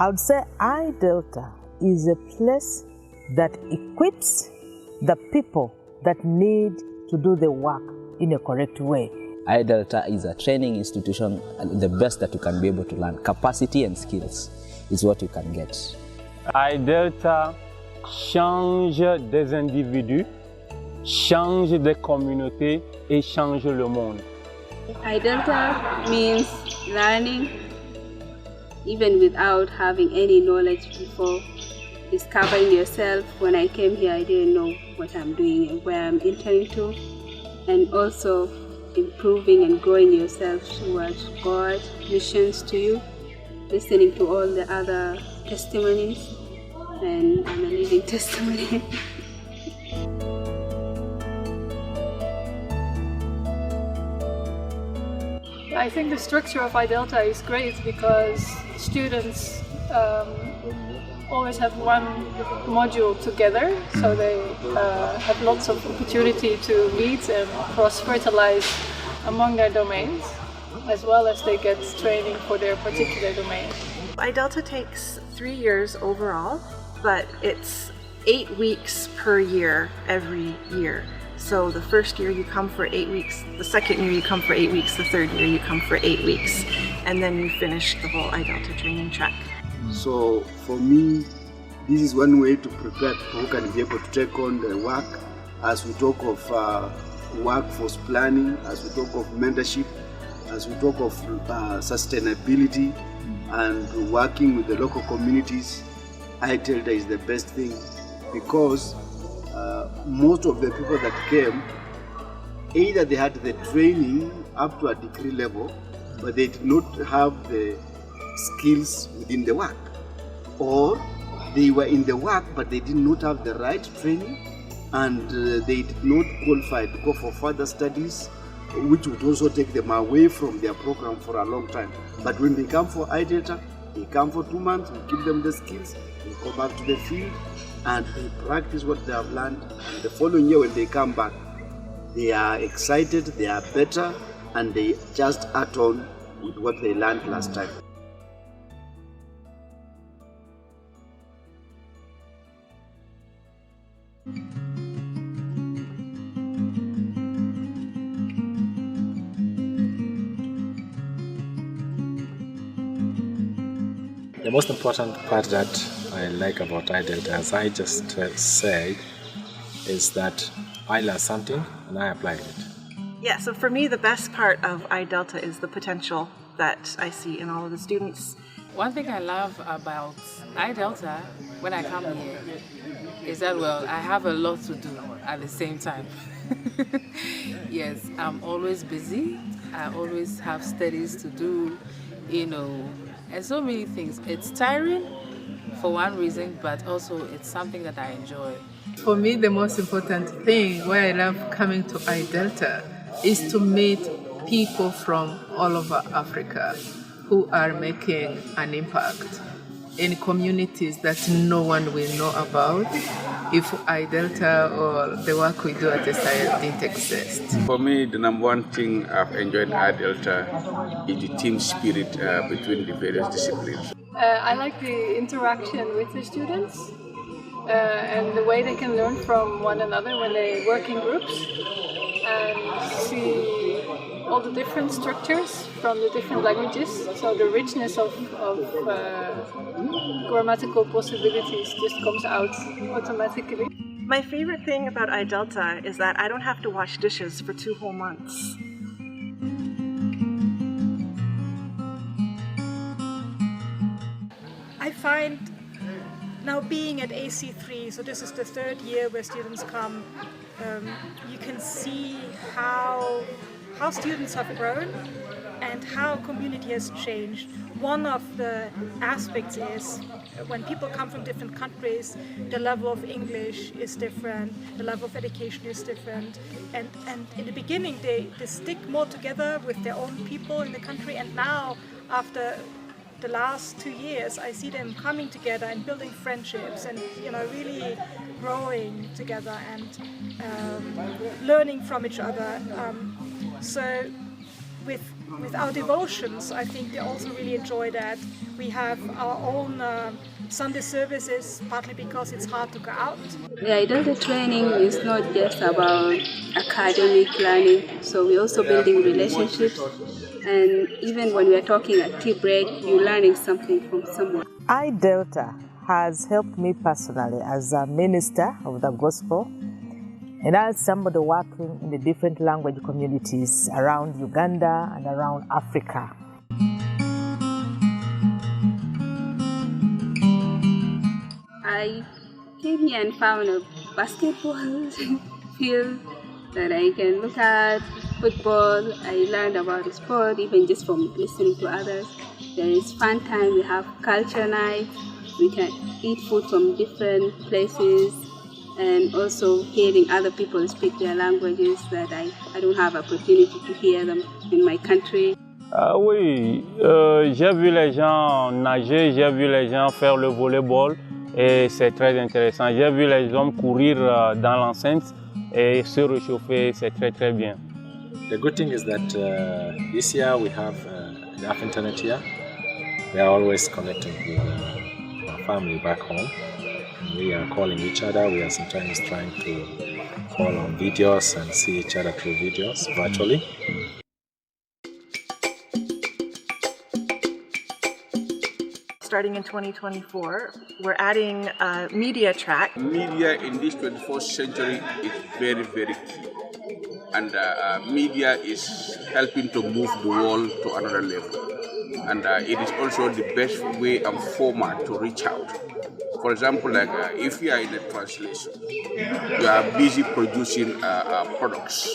I would say iDELTA is a place that equips the people that need to do the work in a correct way. iDELTA is a training institution, and the best that you can be able to learn. Capacity and skills is what you can get. iDELTA change des individus, change des communautés et change le monde. iDELTA means learning even without having any knowledge before. Discovering yourself. When I came here, I didn't know what I'm doing and where I'm entering to, and also improving and growing yourself towards God, missions to you, listening to all the other testimonies, and I'm a living testimony. I think the structure of iDELTA is great because students always have one module together, so they have lots of opportunity to meet and cross-fertilize among their domains, as well as they get training for their particular domain. iDELTA takes 3 years overall, but it's 8 weeks per year every year. So the first year you come for 8 weeks, the second year you come for 8 weeks, the third year you come for 8 weeks, and then you finish the whole iDELTA training track. So for me, this is one way to prepare people who can be able to take on the work as we talk of workforce planning, as we talk of mentorship, as we talk of sustainability and working with the local communities. iDELTA is the best thing because most of the people that came, either they had the training up to a degree level, but they did not have the skills within the work, or they were in the work but they did not have the right training, and they did not qualify to go for further studies, which would also take them away from their program for a long time. But when they come for iDELTA, they come for 2 months, we give them the skills, they go back to the field and they practice what they have learned, and the following year when they come back, they are excited, they are better, and they just add on with what they learned last time. The most important part that I like about iDELTA, as I just said, is that I learned something and I applied it. Yeah, so for me the best part of iDELTA is the potential that I see in all of the students. One thing I love about iDELTA when I come here is that, well, I have a lot to do at the same time. Yes, I'm always busy. I always have studies to do, and so many things. It's tiring for one reason, but also it's something that I enjoy. For me, the most important thing why I love coming to iDELTA is to meet people from all over Africa who are making an impact in communities that no one will know about if iDELTA or the work we do at SIL didn't exist. For me, the number one thing I've enjoyed at iDELTA is the team spirit between the various disciplines. I like the interaction with the students and the way they can learn from one another when they work in groups and see all the different structures from the different languages. So the richness of grammatical possibilities just comes out automatically. My favorite thing about iDELTA is that I don't have to wash dishes for 2 whole months. I find now being at AC3, so this is the 3rd year where students come, you can see how students have grown and how community has changed. One of the aspects is when people come from different countries, the level of English is different, the level of education is different, and in the beginning they stick more together with their own people in the country, and now after the last 2 years I see them coming together and building friendships and really growing together and learning from each other. So with our devotions, I think they also really enjoy that. We have our own Sunday services, partly because it's hard to go out. The iDELTA training is not just about academic learning, so we're also building relationships. And even when we're talking at tea break, you're learning something from someone. iDELTA has helped me personally as a minister of the gospel and as somebody working in the different language communities around Uganda and around Africa. I came here and found a basketball field that I can look at, football. I learned about sport even just from listening to others. There is fun time, we have culture nights, we can eat food from different places, and also hearing other people speak their languages that I don't have opportunity to hear them in my country. Oui, j'ai vu les gens nager, j'ai vu les gens faire le volleyball et c'est très intéressant. J'ai vu les hommes courir dans l'enceinte et se réchauffer, c'est très très bien. The good thing is that this year we have enough internet here. We are always connected with our family back home. We are calling each other. We are sometimes trying to call on videos and see each other through videos virtually. Starting in 2024, we're adding a media track. Media in this 21st century is very, very key. And media is helping to move the world to another level. And it is also the best way and format to reach out. For example, like if you are in a translation, you are busy producing products.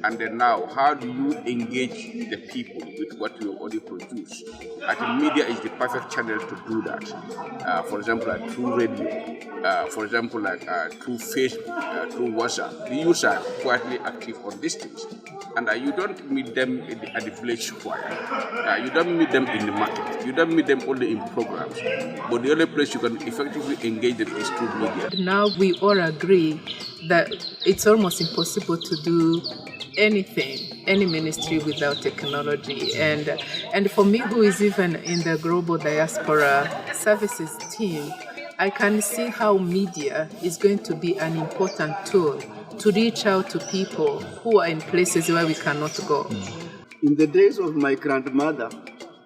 And then now, how do you engage the people with what you already produce? I think media is the perfect channel to do that. For example, like through radio, for example, like through Facebook, through WhatsApp. The users are quietly active on these things. And you don't meet them at the village square. You don't meet them in the market. You don't meet them only in programs. But the only place you can effectively engage them is through media. Now we all agree that it's almost impossible to do anything, any ministry without technology. And for me, who is even in the Global Diaspora Services team, I can see how media is going to be an important tool to reach out to people who are in places where we cannot go. In the days of my grandmother,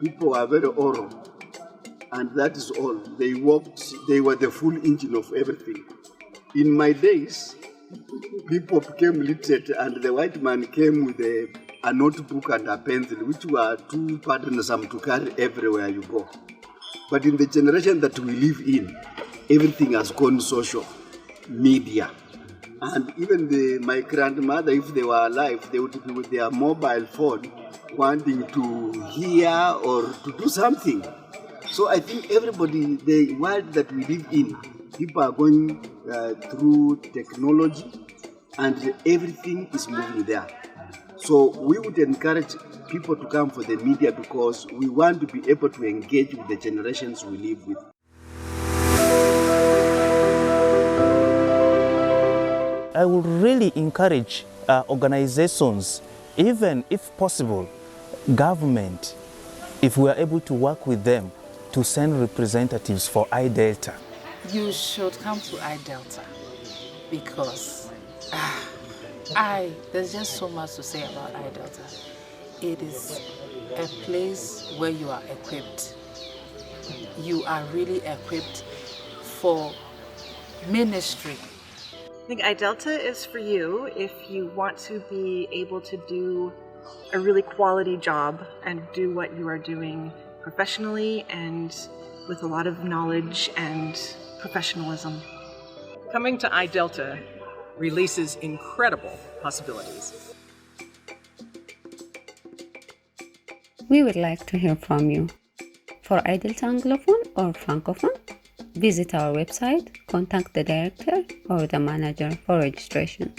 people were very oral, and that is all. They walked, they were the full engine of everything. In my days, people became literate, and the white man came with a notebook and a pencil, which were too burdensome to carry everywhere you go. But in the generation that we live in, everything has gone social, media. And even my grandmother, if they were alive, they would be with their mobile phone wanting to hear or to do something. So I think everybody, the world that we live in, people are going through technology and everything is moving there. So we would encourage people to come for the media because we want to be able to engage with the generations we live with. I would really encourage organizations, even if possible, government, if we are able to work with them, to send representatives for iDELTA. You should come to iDELTA because there's just so much to say about iDELTA. It is a place where you are equipped. You are really equipped for ministry. I think iDELTA is for you if you want to be able to do a really quality job and do what you are doing professionally and with a lot of knowledge and professionalism. Coming to iDELTA releases incredible possibilities. We would like to hear from you. For iDELTA Anglophone or Francophone, visit our website, contact the director or the manager for registration.